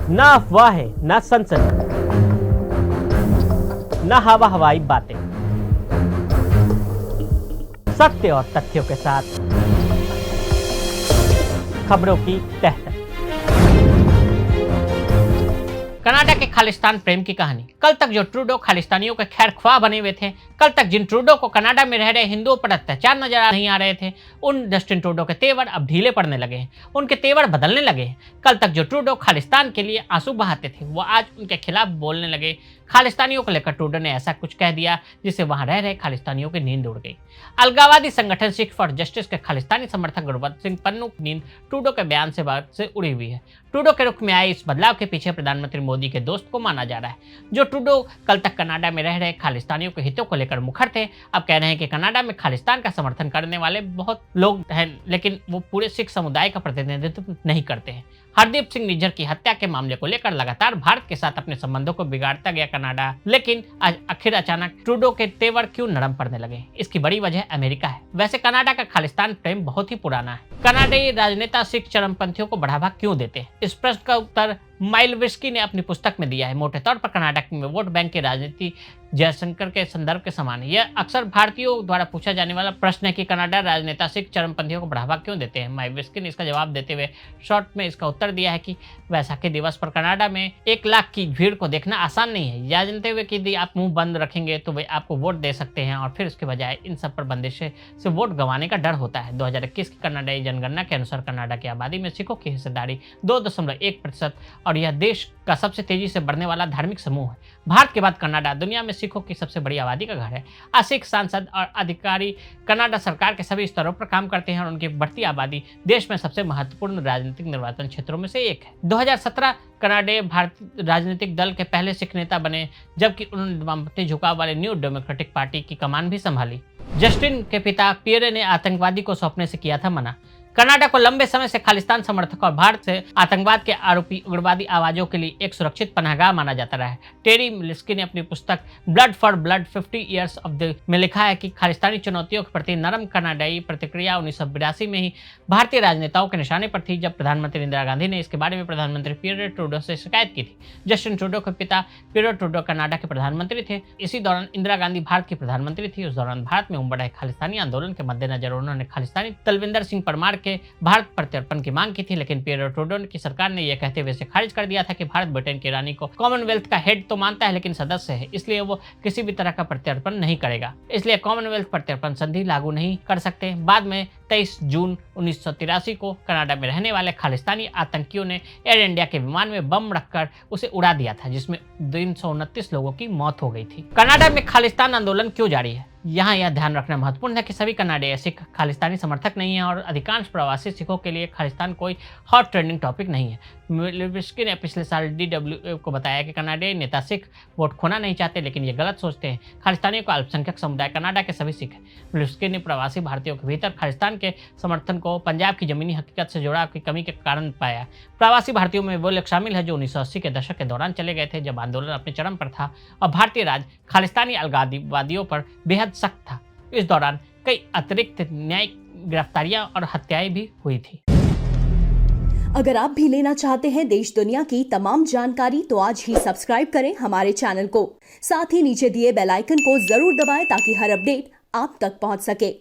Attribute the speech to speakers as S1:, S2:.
S1: ना अफवाहें, ना सनसनी, ना हवा हवाई बातें, सत्य और तथ्यों के साथ खबरों की तह तक। कनाडा के खालिस्तान प्रेम की कहानी। कल तक जो ट्रूडो खालिस्तानियों के खैर ख्वाह बने हुए थे, कल तक जिन ट्रूडो को कनाडा में रह रहे हिंदुओं पर अत्याचार नजर नहीं आ रहे थे, उन जस्टिन ट्रूडो के तेवर अब ढीले पड़ने लगे हैं, उनके तेवर बदलने लगे हैं। कल तक जो ट्रूडो खालिस्तान के लिए आंसू बहाते थे, वो आज उनके खिलाफ बोलने लगे। खालिस्तानियों को लेकर ट्रूडो ने ऐसा कुछ कह दिया जिससे वहां रह रहे खालिस्तानियों की नींद उड़ गई। अलगाववादी संगठन सिख फॉर जस्टिस के खालिस्तानी समर्थक गुरबख्श सिंह पन्नू की नींद ट्रूडो के बयान से उड़ी हुई है। ट्रूडो के रुख में आए इस बदलाव के पीछे प्रधानमंत्री मोदी के दोस्त को माना जा रहा है। जो ट्रूडो कल तक कनाडा में रह रहे खालिस्तानियों के हितों को लेकर मुखर थे, अब कह रहे हैं कि कनाडा में खालिस्तान का समर्थन करने वाले बहुत लोग हैं, लेकिन वो पूरे सिख समुदाय का प्रतिनिधित्व नहीं करते हैं। हरदीप सिंह निज्जर की हत्या के मामले को लेकर लगातार भारत के साथ अपने संबंधों को बिगाड़ता गया कनाडा, लेकिन आज आखिर अचानक ट्रूडो के तेवर क्यों नरम पड़ने लगे? इसकी बड़ी वजह अमेरिका है। वैसे कनाडा का खालिस्तान प्रेम बहुत ही पुराना है। कनाडाई राजनेता सिख चरमपंथियों को बढ़ावा क्यों देते हैं? इस प्रश्न का उत्तर माइलविस्की ने अपनी पुस्तक में दिया है। मोटे तौर पर कनाडा में वोट बैंक की राजनीति जयशंकर के संदर्भ के समान है। यह अक्सर भारतीयों द्वारा पूछा जाने वाला प्रश्न है कि कनाडा राजनेता सिख चरमपंथियों को बढ़ावा क्यों देते हैं। माइलविस्की ने इसका जवाब देते हुए शॉर्ट में इसका उत्तर दिया है कि वैसाखी दिवस पर कनाडा में 1 लाख की भीड़ को देखना आसान नहीं है। यह जानते हुए कि यदि आप मुंह बंद रखेंगे तो वे आपको वोट दे सकते हैं और फिर उसके बजाय इन सब पर बंदिशें से वोट गंवाने का डर होता है। 2021 की कनाडाई जनगणना के अनुसार कनाडा की आबादी में सिखों की हिस्सेदारी 2.1% और यह देश का सबसे तेजी से बढ़ने वाला धार्मिक समूह है। भारत के बाद कनाडा दुनिया में सिखों की सबसे बड़ी आबादी का घर है। आज सिख सांसद और अधिकारी कनाडा सरकार के सभी स्तरों पर काम करते हैं और उनकी बढ़ती आबादी देश में सबसे महत्वपूर्ण राजनीतिक निर्वाचन क्षेत्रों में से एक है। 2017 कनाडा भारतीय राजनीतिक दल के पहले सिख नेता बने, जबकि उन्होंने वामपंथी झुकाव वाले न्यू डेमोक्रेटिक पार्टी की कमान भी संभाली। जस्टिन के पिता पियरे ने आतंकवादी को सौंपने से किया था मना। कनाडा को लंबे समय से खालिस्तान समर्थक और भारत से आतंकवाद के आरोपी उग्रवादी आवाजों के लिए एक सुरक्षित पनाहगाह माना जाता रहा है। टेरी मिलिस्की ने अपनी पुस्तक blood for blood 50 years of the में लिखा है कि खालिस्तानी चुनौतियों के प्रति नरम कनाडाई प्रतिक्रिया 1982 में ही भारतीय राजनेताओं के निशाने पर थी, जब प्रधानमंत्री इंदिरा गांधी ने इसके बारे में प्रधानमंत्री पियरे ट्रूडो से शिकायत की थी। जस्टिन ट्रूडो के पिता पियरे ट्रूडो कनाडा के प्रधानमंत्री थे। इसी दौरान इंदिरा गांधी भारत की प्रधानमंत्री थी। उस दौरान भारत में उमड़ रहे खालिस्तानी आंदोलन के मद्देनजर उन्होंने खालिस्तानी तलविंदर सिंह परमार के भारत प्रत्यर्पण की मांग की थी, लेकिन पियरे ट्रूडो की सरकार ने यह कहते हुए इसे खारिज कर दिया था कि भारत ब्रिटेन की रानी को कॉमनवेल्थ का हेड तो मानता है लेकिन सदस्य है, इसलिए वो किसी भी तरह का प्रत्यर्पण नहीं करेगा, इसलिए कॉमनवेल्थ प्रत्यर्पण संधि लागू नहीं कर सकते। बाद में 23 जून 1983 को कनाडा में रहने वाले खालिस्तानी आतंकियों ने एयर इंडिया के विमान में बम रखकर उसे उड़ा दिया था, जिसमें 329 लोगों की मौत हो गई थी। कनाडा में खालिस्तान आंदोलन क्यों जारी है? यहाँ यह ध्यान रखना महत्वपूर्ण है कि सभी कनाडाई सिख खालिस्तानी समर्थक नहीं है और अधिकांश प्रवासी सिखों के लिए खालिस्तान कोई हॉट ट्रेंडिंग टॉपिक नहीं है। मिलिस्की ने पिछले साल DW को बताया कि कनाडाई नेता सिख वोट खोना नहीं चाहते, लेकिन ये गलत सोचते हैं। खालिस्तानियों का अल्पसंख्यक समुदाय कनाडा के सभी सिख है। मिलिस्की ने प्रवासी भारतीयों के भीतर खालिस्तान के समर्थन को पंजाब की जमीनी हकीकत से जुड़ाव की कमी के कारण पाया। प्रवासी भारतीयों में वो लोग शामिल है जो 1980 के दशक के दौरान चले गए थे, जब आंदोलन अपने चरम पर था और भारतीय राज खालिस्तानी अलगाववादियों पर बेहद सख्त था। इस दौरान कई अतिरिक्त न्यायिक गिरफ्तारियां और हत्याएं भी हुई थी।
S2: अगर आप भी लेना चाहते हैं देश दुनिया की तमाम जानकारी, तो आज ही सब्सक्राइब करें हमारे चैनल को। साथ ही नीचे दिए बेल आइकन को जरूर दबाएं ताकि हर अपडेट आप तक पहुंच सके।